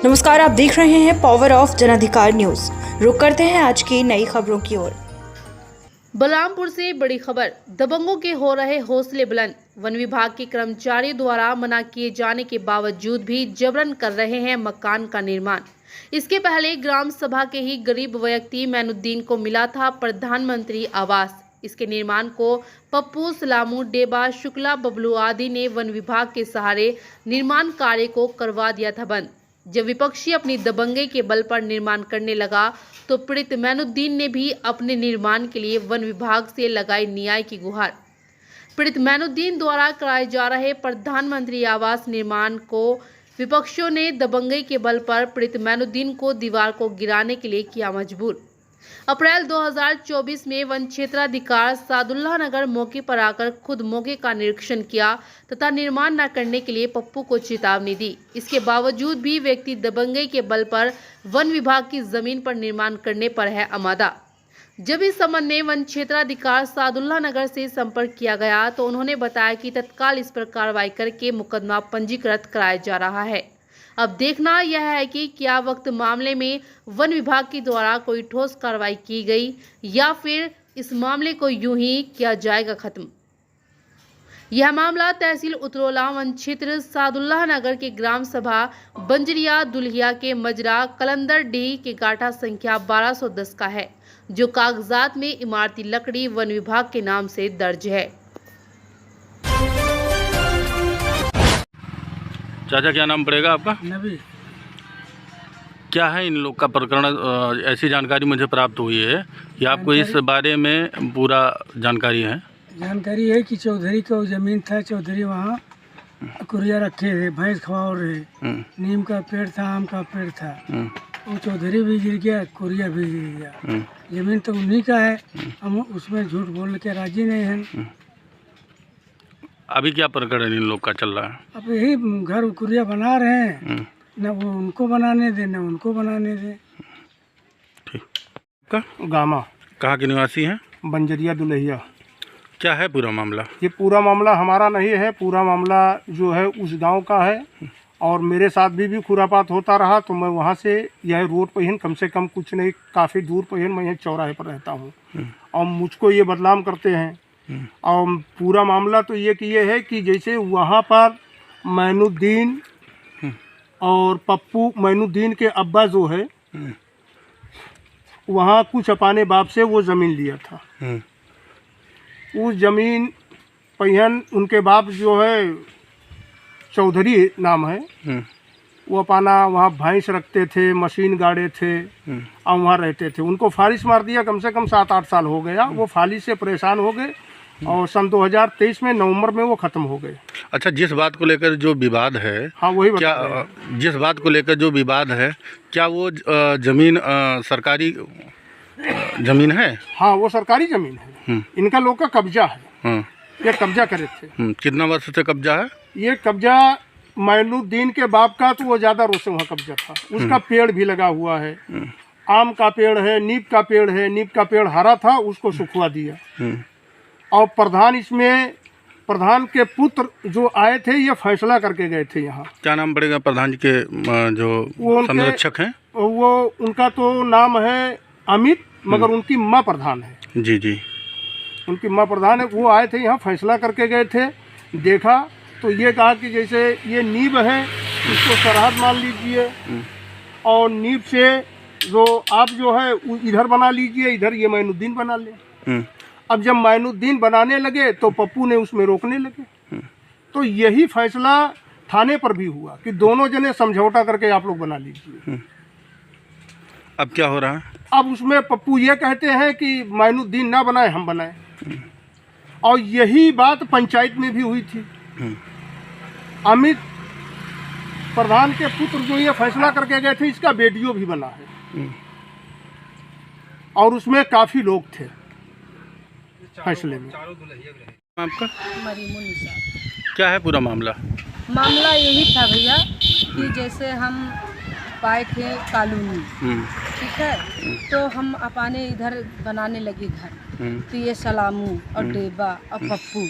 नमस्कार, आप देख रहे हैं पावर ऑफ जनाधिकार न्यूज। रुक करते हैं आज की नई खबरों की ओर। बलरामपुर से बड़ी खबर, दबंगों के हो रहे हौसले बुलंद। वन विभाग के कर्मचारियों द्वारा मना किए जाने के बावजूद भी जबरन कर रहे हैं मकान का निर्माण। इसके पहले ग्राम सभा के ही गरीब व्यक्ति मैनुद्दीन को मिला था प्रधानमंत्री आवास। इसके निर्माण को पप्पू, सलामू, डेबा, शुक्ला, बबलू आदि ने वन विभाग के सहारे निर्माण कार्य को करवा दिया था बंद। जब विपक्षी अपनी दबंगई के बल पर निर्माण करने लगा तो पीड़ित मैनुद्दीन ने भी अपने निर्माण के लिए वन विभाग से लगाई न्याय की गुहार। पीड़ित मैनुद्दीन द्वारा कराए जा रहे प्रधानमंत्री आवास निर्माण को विपक्षियों ने दबंगई के बल पर पीड़ित मैनुद्दीन को दीवार को गिराने के लिए किया मजबूर। अप्रैल 2024 में वन क्षेत्राधिकारी सादुल्ला नगर मौके पर आकर खुद मौके का निरीक्षण किया तथा निर्माण न करने के लिए पप्पू को चेतावनी दी। इसके बावजूद भी व्यक्ति दबंगई के बल पर वन विभाग की जमीन पर निर्माण करने पर है आमादा। जब इस संबंध में वन क्षेत्राधिकारी सादुल्ला नगर से संपर्क किया गया तो उन्होंने बताया कि तत्काल इस पर कार्रवाई करके मुकदमा पंजीकृत कराया जा रहा है। अब देखना यह है कि क्या वक्त मामले में वन विभाग के द्वारा कोई ठोस कार्रवाई की गई या फिर इस मामले को यूं ही किया जाएगा खत्म। यह मामला तहसील उतरौला वन क्षेत्र सादुल्ला नगर के ग्राम सभा बंजरिया दुल्हिया के मजरा कलंदर डी के गाठा संख्या 1210 का है, जो कागजात में इमारती लकड़ी वन विभाग के नाम से दर्ज है। चाचा, क्या नाम पड़ेगा आपका? नबी। क्या है इन लोग का प्रकरण? ऐसी जानकारी मुझे प्राप्त हुई है कि आपको इस बारे में पूरा जानकारी है। जानकारी है कि चौधरी का ज़मीन था, चौधरी वहाँ कुरिया रखे थे, भैंस खवा रहे, नीम का पेड़ था, आम का पेड़ था, वो चौधरी भी गिर गया, कुरिया भी गिर गया। ज़मीन तो उन्हीं का है, हम उसमें झूठ बोल के राजी नहीं हैं। अभी क्या प्रकरण इन लोग का चल रहा है? अब यही घर कुरिया बना रहे हैं, न वो उनको बनाने दे न उनको बनाने दे। ठीक। गामा। कहाँ के निवासी हैं? बंजरिया दुल्हिया। क्या है पूरा मामला? ये पूरा मामला हमारा नहीं है, पूरा मामला जो है उस गांव का है। और मेरे साथ भी खुरापात होता रहा तो मैं वहाँ से यह रोड पर ही कम से कम कुछ नहीं काफ़ी दूर पर ही मैं यह चौराहे पर रहता हूँ और मुझको ये बदनाम करते हैं। और पूरा मामला तो ये है कि जैसे वहाँ पर मैनुद्दीन और पप्पू, मैनुद्दीन के अब्बा जो है वहाँ कुछ अपने बाप से वो ज़मीन लिया था। उस ज़मीन पहियन उनके बाप जो है चौधरी नाम है, वो अपना वहाँ भैंस रखते थे, मशीन गाड़े थे और वहाँ रहते थे। उनको फालिश मार दिया, कम से कम 7-8 साल हो गया। वो फालिश से परेशान हो गए और सन 2023 में नवंबर में वो ख़त्म हो गए। अच्छा, जिस बात को लेकर जो विवाद है, हाँ वही क्या जिस बात को लेकर जो विवाद है, क्या वो ज़मीन सरकारी ज़मीन है? हाँ, वो सरकारी ज़मीन है, इनका लोग का कब्जा है। ये कब्जा करे थे। कितना वर्ष से कब्जा है? ये कब्जा मैनुद्दीन के बाप का तो वो ज़्यादा रोज से वहाँ कब्जा था। उसका पेड़ भी लगा हुआ है, आम का पेड़ है, नीम का पेड़ है। नीम का पेड़ हरा था, उसको सुखवा दिया। और प्रधान के पुत्र जो आए थे ये फैसला करके गए थे यहाँ। क्या नाम पड़ेगा प्रधान जी के जो संरक्षक हैं? वो उनका तो नाम है अमित, मगर उनकी माँ प्रधान है। जी जी, उनकी माँ प्रधान है। वो आए थे यहाँ, फैसला करके गए थे। देखा तो ये कहा कि जैसे ये नींब है, इसको सरहद मान लीजिए और नींब से जो आप जो है इधर बना लीजिए, इधर ये मैनुद्दीन बना ले। अब जब मैनुद्दीन बनाने लगे तो पप्पू ने उसमें रोकने लगे। तो यही फैसला थाने पर भी हुआ कि दोनों जने समझौता करके आप लोग बना लीजिए। अब क्या हो रहा है? अब उसमें पप्पू ये कहते हैं कि मैनुद्दीन ना बनाए, हम बनाए। और यही बात पंचायत में भी हुई थी। अमित प्रधान के पुत्र जो ये फैसला करके गए थे, इसका वीडियो भी बना है और उसमें काफ़ी लोग थे फैसले में। आपका? मरीमुनिसा। क्या है पूरा मामला? मामला यही था भैया कि जैसे हम पाए थे कॉलोनी, ठीक है। तो हम अपने इधर बनाने लगे घर, तो ये सलामू और डेबा और पप्पू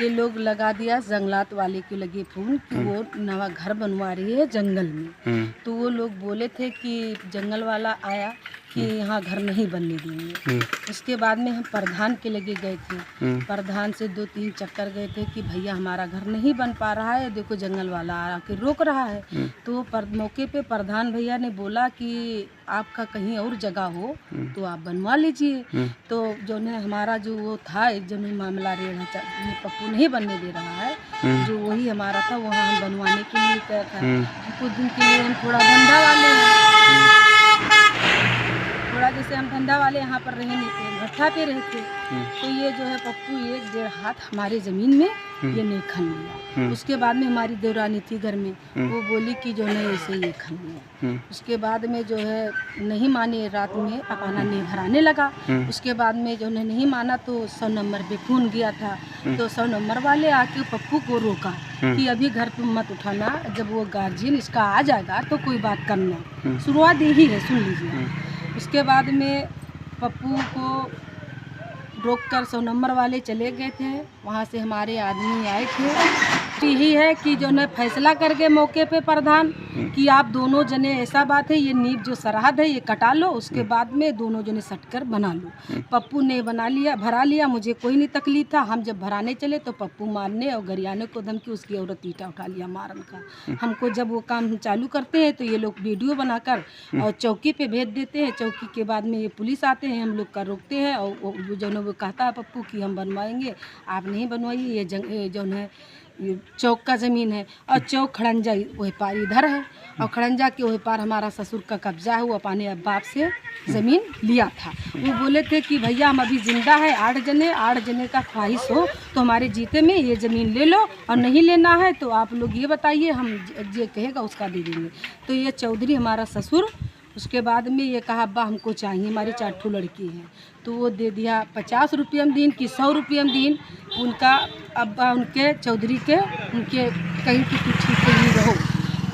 ये लोग लगा दिया जंगलात वाले के लगे फोन कि वो नवा घर बनवा रही है जंगल में। तो वो लोग बोले थे कि जंगल वाला आया कि यहाँ घर नहीं बनने देंगे। उसके बाद में हम प्रधान के लगे गए थे, प्रधान से 2-3 चक्कर गए थे कि भैया हमारा घर नहीं बन पा रहा है, देखो जंगल वाला आके रोक रहा है। तो मौके पे प्रधान भैया ने बोला कि आपका कहीं और जगह हो तो आप बनवा लीजिए। तो जो ने हमारा जो वो था जो मामला रेढ़ा पप्पू नहीं बनने दे रहा है, जो वही हमारा था वहाँ हम बनवाने के लिए गया था। कुछ दिन के लिए हम थोड़ा धंधा वाले हैं, थोड़ा जैसे हम धंधा वाले यहाँ पर रहे नहीं थे, भट्ठा पे रहते। तो ये जो है पप्पू 1-1.5 हाथ हमारे ज़मीन में ये नहीं खन लिया। उसके बाद में हमारी देवरानी थी घर में, वो बोली कि जो है ऐसे ये खन लिया। उसके बाद में जो है नहीं माने, रात में अपना नहीं भराने लगा। उसके बाद में जो है नहीं माना तो 100 नंबर पे फोन गया था। तो 100 नंबर वाले आके पप्पू को रोका कि अभी घर पे मत उठाना, जब वो गार्जियन इसका आ जाएगा तो कोई बात करना। शुरुआत यही है, सुन लीजिए। उसके बाद में पप्पू को रोक कर 100 नंबर वाले चले गए थे, वहाँ से हमारे आदमी आए थे। तो यही है कि जो है फैसला कर गए मौके पे प्रधान कि आप दोनों जने, ऐसा बात है ये नींव जो सरहद है ये कटा लो, उसके बाद में दोनों जने सट कर बना लो। पप्पू ने बना लिया, भरा लिया, मुझे कोई नहीं तकलीफ था। हम जब भराने चले तो पप्पू मारने और गरियाने को धमकी, उसकी औरत ईटा उठा लिया मारन का। हमको जब वो काम चालू करते हैं तो ये लोग वीडियो बनाकर और चौकी पे भेज देते हैं। चौकी के बाद में ये पुलिस आते हैं, हम लोग का रोकते हैं और जो है वो कहता है पप्पू कि हम बनवाएंगे, आप नहीं बनवाइए, ये जो है ये चौक का ज़मीन है और चौक खड़ंजा वही पार इधर है और खड़ंजा के वही पार हमारा ससुर का कब्जा है। वो अपने बाप से ज़मीन लिया था। वो बोले थे कि भैया हम अभी ज़िंदा है, 8 जने का ख्वाहिश हो तो हमारे जीते में ये ज़मीन ले लो, और नहीं लेना है तो आप लोग ये बताइए, हम जो कहेगा उसका दे देंगे। तो ये चौधरी हमारा ससुर, उसके बाद में ये कहा अब्बा हमको चाहिए, हमारी 4 ठो लड़की हैं। तो वो दे दिया 50 रुपये में दिन कि 100 रुपये में दिन। उनका अब्बा उनके चौधरी के उनके कहीं कि कुछ ठीक नहीं रहो।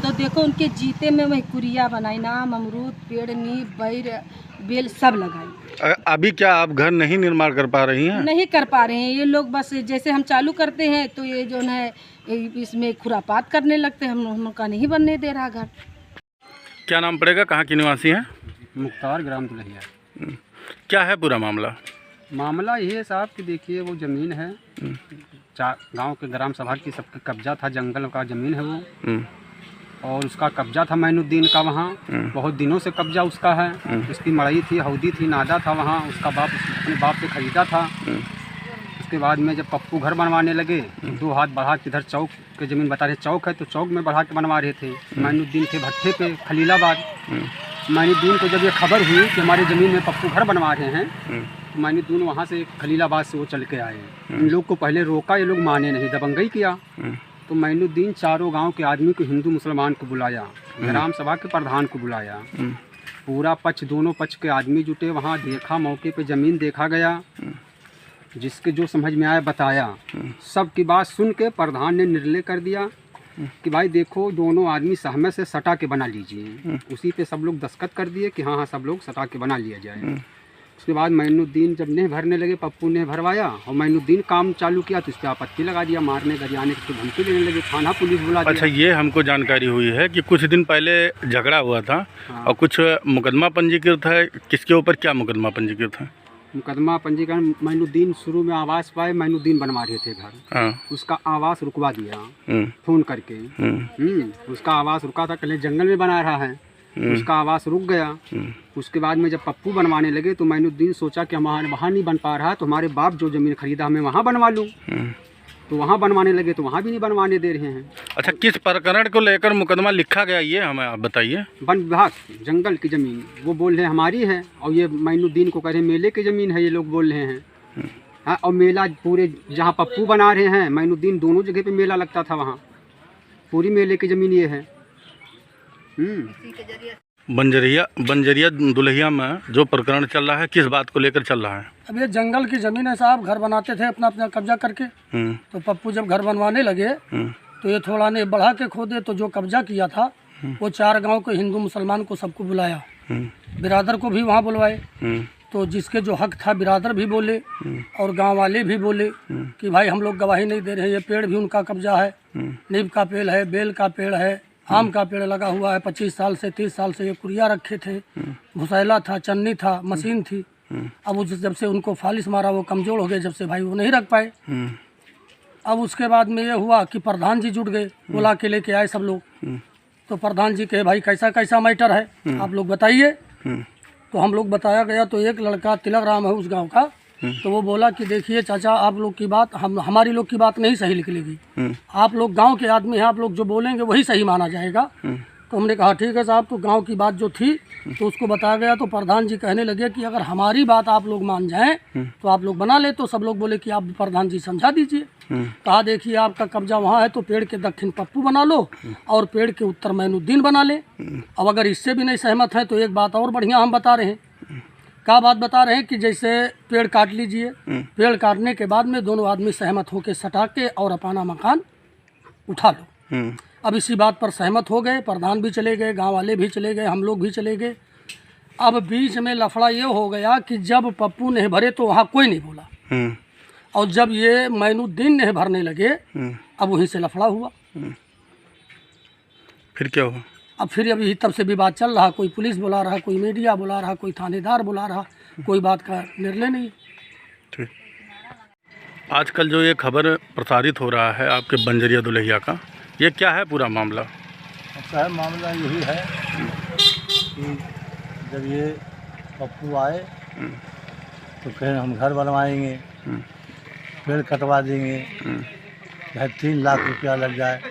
तो देखो उनके जीते में वही कुरिया बनाई, नाम अमरूद पेड़, नींव, बैर, बेल सब लगाई। अभी क्या आप घर नहीं निर्माण कर पा रही हैं? नहीं कर पा रहे हैं ये लोग, बस जैसे हम चालू करते हैं तो ये जो है इसमें खुरापात करने लगते हैं। हम का नहीं बनने दे रहा घर। क्या नाम पड़ेगा, कहाँ की निवासी हैं? मुख्तार ग्राम दुल्हिया। क्या है पूरा मामला? मामला ये है साहब कि देखिए वो ज़मीन है, गांव के ग्राम सभा की सबका कब्जा था, जंगल का ज़मीन है वो, और उसका कब्जा था मैनुद्दीन का वहाँ, बहुत दिनों से कब्जा उसका है। उसकी मड़ई थी, हौदी थी, नादा था वहाँ, उसका बाप अपने बाप से ख़रीदा था। उसके बाद में जब पप्पू घर बनवाने लगे, 2 हाथ बढ़ा के इधर चौक के ज़मीन बता रहे, चौक है तो चौक में बढ़ा के बनवा रहे थे। मैनुद्दीन थे भट्ठे पे खलीलाबाद। मैनुद्दीन को जब ये खबर हुई कि हमारी ज़मीन में पप्पू घर बनवा रहे हैं, तो मैनुद्दीन वहाँ से खलीलाबाद से वो चल के आए। इन लोग को पहले रोका, ये लोग माने नहीं, दबंगई किया। तो मैनुद्दीन चारों गांव के आदमी को, हिंदू मुसलमान को बुलाया, ग्राम सभा के प्रधान को बुलाया, पूरा पक्ष, दोनों पक्ष के आदमी जुटे वहाँ, देखा, मौके पे ज़मीन देखा गया, जिसके जो समझ में आया बताया। सब की बात सुन के प्रधान ने निर्णय कर दिया कि भाई देखो दोनों आदमी सहमत से सटा के बना लीजिए। उसी पे सब लोग दस्तखत कर दिए कि हाँ हाँ सब लोग सटा के बना लिया जाए। उसके बाद मैनुद्दीन जब नहीं भरने लगे, पप्पू ने भरवाया और मैनुद्दीन काम चालू किया तो इस पर आपत्ति लगा दिया, मारने गरियाने की धमकी देने लगे, थाना पुलिस बुला दिया। अच्छा, ये हमको जानकारी हुई है कि कुछ दिन पहले झगड़ा हुआ था। हाँ। और कुछ मुकदमा पंजीकृत है, किसके ऊपर क्या मुकदमा पंजीकृत है? मुकदमा पंजीकरण, मैनुद्दीन शुरू में आवास पाए, मैनुद्दीन बनवा रहे थे घर। हाँ। उसका आवास रुकवा दिया फोन करके। उसका आवास रुका था, कल जंगल में बना रहा है, उसका आवास रुक गया। उसके बाद में जब पप्पू बनवाने लगे तो मैनुद्दीन सोचा कि हमारे वहाँ नहीं बन पा रहा, तो हमारे बाप जो ज़मीन खरीदा हमें वहाँ बनवा लूँ। तो वहाँ बनवाने लगे तो वहाँ भी नहीं बनवाने दे रहे हैं। अच्छा, किस प्रकरण को लेकर मुकदमा लिखा गया ये हमें आप बताइए। वन विभाग, जंगल की ज़मीन, वो बोल रहे हैं हमारी है, और ये मैनुद्दीन को कह रहे हैं मेले की ज़मीन है, ये लोग बोल रहे हैं। हाँ, और मेला पूरे जहाँ पप्पू बना रहे हैं, मैनुद्दीन, दोनों जगह पे मेला लगता था वहाँ, पूरी मेले की ज़मीन ये है। बंजरिया दुल्हिया में जो प्रकरण चल रहा है, किस बात को लेकर चल रहा है? अब ये जंगल की ज़मीन है साहब, घर बनाते थे अपना अपना कब्जा करके। तो पप्पू जब घर बनवाने लगे तो ये थोड़ा ने बढ़ा के खोदे, तो जो कब्जा किया था वो 4 गांव के हिंदू मुसलमान को सबको बुलाया बिरादर को भी वहाँ बुलवाए, तो जिसके जो हक था बिरादर भी बोले और गांव वाले भी बोले कि भाई हम लोग गवाही नहीं दे रहे, ये पेड़ भी उनका कब्जा है, नीम का पेड़ है, बेल का पेड़ है, आम का पेड़ लगा हुआ है, 25 साल से 30 साल से ये कुरिया रखे थे, भुसैला था, चन्नी था, मशीन थी। अब जब से उनको फालिश मारा वो कमज़ोर हो गए, जब से भाई वो नहीं रख पाए। अब उसके बाद में ये हुआ कि प्रधान जी जुट गए, बुला के लेके आए सब लोग। तो प्रधान जी कहे भाई कैसा कैसा मैटर है आप लोग बताइए। तो हम लोग बताया गया, तो एक लड़का तिलक राम है उस गांव का, तो वो बोला कि देखिए चाचा आप लोग की बात हमारी लोग की बात नहीं सही निकलेगी, आप लोग गांव के आदमी हैं, आप लोग जो बोलेंगे वही सही माना जाएगा। तो हमने कहा ठीक है साहब। तो गांव की बात जो थी तो उसको बताया गया, तो प्रधान जी कहने लगे कि अगर हमारी बात आप लोग मान जाएं तो आप लोग बना ले। तो सब लोग बोले कि आप प्रधान जी समझा दीजिए। कहा देखिए आपका कब्जा वहाँ है तो पेड़ के दक्षिण पप्पू बना लो और पेड़ के उत्तर मैनुद्दीन बना ले। अब अगर इससे भी नहीं सहमत है तो एक बात और बढ़िया हम बता रहे हैं। क्या बात बता रहे हैं कि जैसे पेड़ काट लीजिए, पेड़ काटने के बाद में दोनों आदमी सहमत होकर सटा के और अपना मकान उठा लो। अब इसी बात पर सहमत हो गए, प्रधान भी चले गए, गांव वाले भी चले गए, हम लोग भी चले गए। अब बीच में लफड़ा ये हो गया कि जब पप्पू नहीं भरे तो वहाँ कोई नहीं बोला, और जब ये मैनुद्दीन नहीं भरने लगे अब वहीं से लफड़ा हुआ। फिर क्या हुआ? अब फिर अभी तब से विवाद चल रहा, कोई पुलिस बुला रहा, कोई मीडिया बुला रहा, कोई थानेदार बुला रहा, कोई बात का निर्णय नहीं। ठीक। आजकल जो ये खबर प्रसारित हो रहा है आपके बंजरिया दुल्हिया का, ये क्या है पूरा मामला? अच्छा है, मामला यही है कि जब ये पप्पू आए तो कहें हम घर बनवाएंगे, पेड़ कटवा देंगे, चाहे 3 लाख रुपया लग जाए।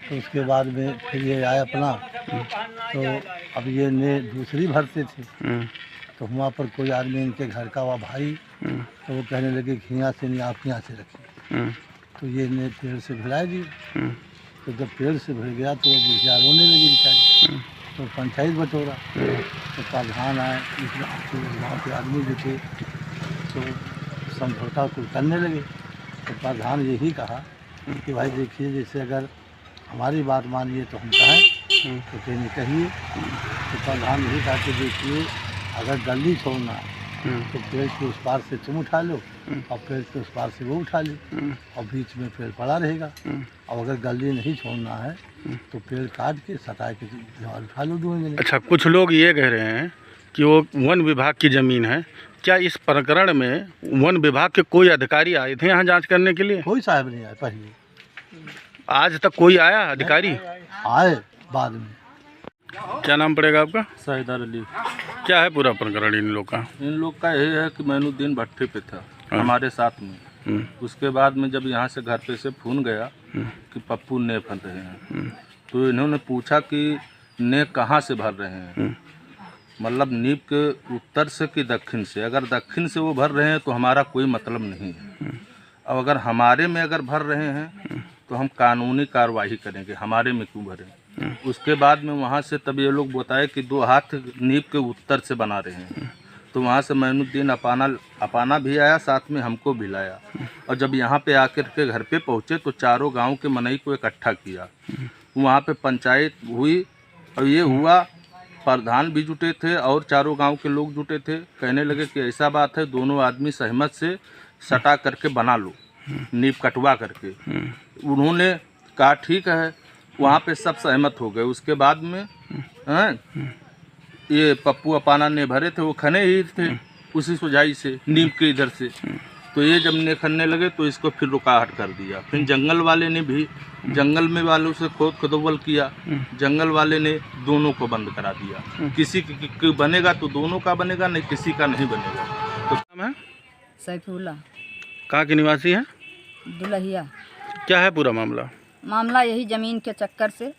तो उसके बाद में फिर ये आए अपना, तो अब ये ने दूसरी भरते थे, तो वहाँ पर कोई आदमी इनके घर का हुआ भाई, तो वो कहने लगे कि यहाँ से नहीं आप यहाँ से रखिए। तो ये ने पेड़ से भिड़ा दिए। तो जब पेड़ से भिड़ गया तो वो बुढ़िया रोने लगी बेचारी। तो पंचायत बटोरा, तो प्रधान आए, गाँव के आदमी जो थे तो समझौता को करने लगे। तो प्रधान यही कहा कि भाई देखिए जैसे अगर हमारी बात मानिए तो हम कहें तो कहने कहिए। तो प्रधान यही कहा कि देखिए अगर गली छोड़ना है तो पेड़ के उस पार से तुम उठा लो और पेड़ के उस पार से वो उठा ली, और बीच में पेड़ पड़ा रहेगा। और अगर गली नहीं छोड़ना है तो पेड़ काट के सटा के उठा लो दूंगे। अच्छा, कुछ लोग ये कह रहे हैं कि वो वन विभाग की ज़मीन है। क्या इस प्रकरण में वन विभाग के कोई अधिकारी आए थे यहाँ जांच करने के लिए? कोई साहब नहीं आए पहले, आज तक कोई आया अधिकारी? आए बाद में। क्या नाम पड़ेगा आपका? सैदार अली। क्या है पूरा प्रकरण इन लोग का? इन लोग का यही है कि मैनुद्दीन भट्टे पे था हमारे साथ में। उसके बाद में जब यहाँ से घर पे से फोन गया कि पप्पू ने भर रहे हैं, तो इन्होंने पूछा कि ने कहाँ से भर रहे हैं, मतलब नीब के उत्तर से कि दक्षिण से। अगर दक्षिण से वो भर रहे हैं तो हमारा कोई मतलब नहीं है। अब अगर हमारे में अगर भर रहे हैं तो हम कानूनी कार्रवाई करेंगे, हमारे में क्यों भरें। उसके बाद में वहाँ से तब ये लोग बताए कि 2 हाथ नीब के उत्तर से बना रहे हैं। तो वहाँ से मैनुद्दीन अपाना भी आया, साथ में हमको भी लाया। और जब यहाँ पे आकर के घर पे पहुँचे तो चारों गांव के मनई को इकट्ठा किया। वहाँ पे पंचायत हुई और ये हुआ, प्रधान भी जुटे थे और चारों गांव के लोग जुटे थे। कहने लगे कि ऐसा बात है, दोनों आदमी सहमत से सटा करके बना लो, नीब कटवा करके। उन्होंने कहा ठीक है, वहाँ पे सब सहमत हो गए। उसके बाद में ये पप्पू अपाना ने भरे थे, वो खने ही थे उसी सुझाई से नीम के इधर से। तो ये जब ने खनने लगे तो इसको फिर रुकाहट कर दिया। फिर जंगल वाले ने भी जंगल में वालों से खोदबल किया, जंगल वाले ने दोनों को बंद करा दिया। किसी की बनेगा तो दोनों का बनेगा, नहीं किसी का नहीं बनेगा। तो नाम है? सैफुल्ला। कहाँ के निवासी हैं? दुल्हिया। क्या है पूरा मामला? मामला यही ज़मीन के चक्कर से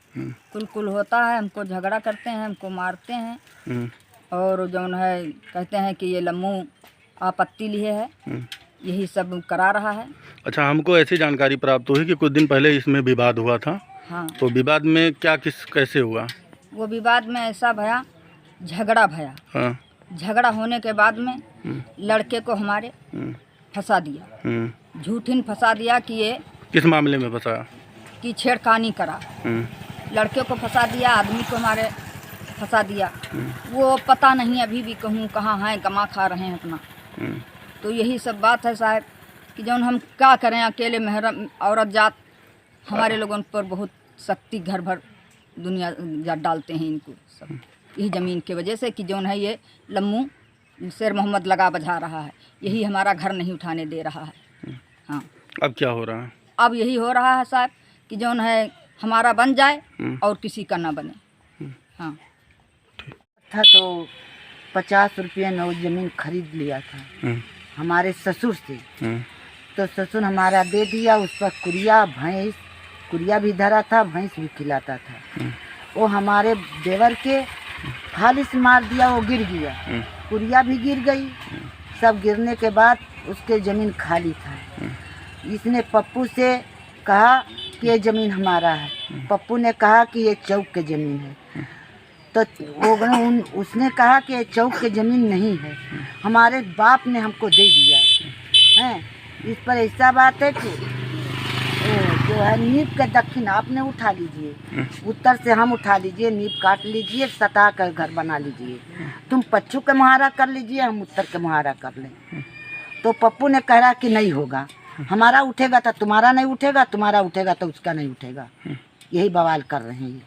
कुल होता है, हमको झगड़ा करते हैं, हमको मारते हैं, और जो है कहते हैं कि ये लम्मू आपत्ति लिए है, यही सब करा रहा है। अच्छा, हमको ऐसी जानकारी प्राप्त हुई कि कुछ दिन पहले इसमें विवाद हुआ था। हाँ। तो विवाद में क्या कैसे हुआ? वो विवाद में ऐसा भया, झगड़ा भया। हाँ। झगड़ा होने के बाद में लड़के को हमारे फंसा दिया, झूठिन फंसा दिया कि ये किस मामले में फंसा? कि छेड़खानी करा। लड़के को फंसा दिया, आदमी को हमारे फंसा दिया। वो पता नहीं अभी भी कहूँ कहाँ हैं, कमा खा रहे हैं अपना। तो यही सब बात है साहब कि जौन हम क्या करें, अकेले महरम औरत जात हमारे लोगों पर बहुत शक्ति घर भर दुनिया जा डालते हैं इनको सब, यही ज़मीन के वजह से कि जौन है ये लम्मू शेर मोहम्मद लगा बजा रहा है, यही हमारा घर नहीं उठाने दे रहा है। हाँ, अब क्या हो रहा है? अब यही हो रहा है साहब कि जौन है हमारा बन जाए और किसी का ना बने। हाँ था तो 50 रुपये में वो ज़मीन खरीद लिया था हमारे ससुर से। तो ससुर हमारा दे दिया, उस पर कुरिया भैंस, कुरिया भी धरा था, भैंस भी खिलाता था। वो हमारे देवर के फालिस मार दिया, वो गिर गया, कुरिया भी गिर गई। सब गिरने के बाद उसके ज़मीन खाली था। इसने पप्पू से कहा कि ये ज़मीन हमारा है। पप्पू ने कहा कि ये चौक की ज़मीन है। तो उसने कहा कि ये चौक की ज़मीन नहीं है, हमारे बाप ने हमको दे दिया है। इस पर ऐसा बात है कि जो है नींव का दक्षिण आपने उठा लीजिए, उत्तर से हम उठा लीजिए, नींव काट लीजिए, सता कर घर बना लीजिए। तुम पच्छू का मुहारा कर लीजिए, हम उत्तर का मुहारा कर लें। तो पप्पू ने कहा कि नहीं होगा, हमारा उठेगा तो तुम्हारा नहीं उठेगा, तुम्हारा उठेगा तो उसका नहीं उठेगा। यही बवाल कर रहे हैं ये।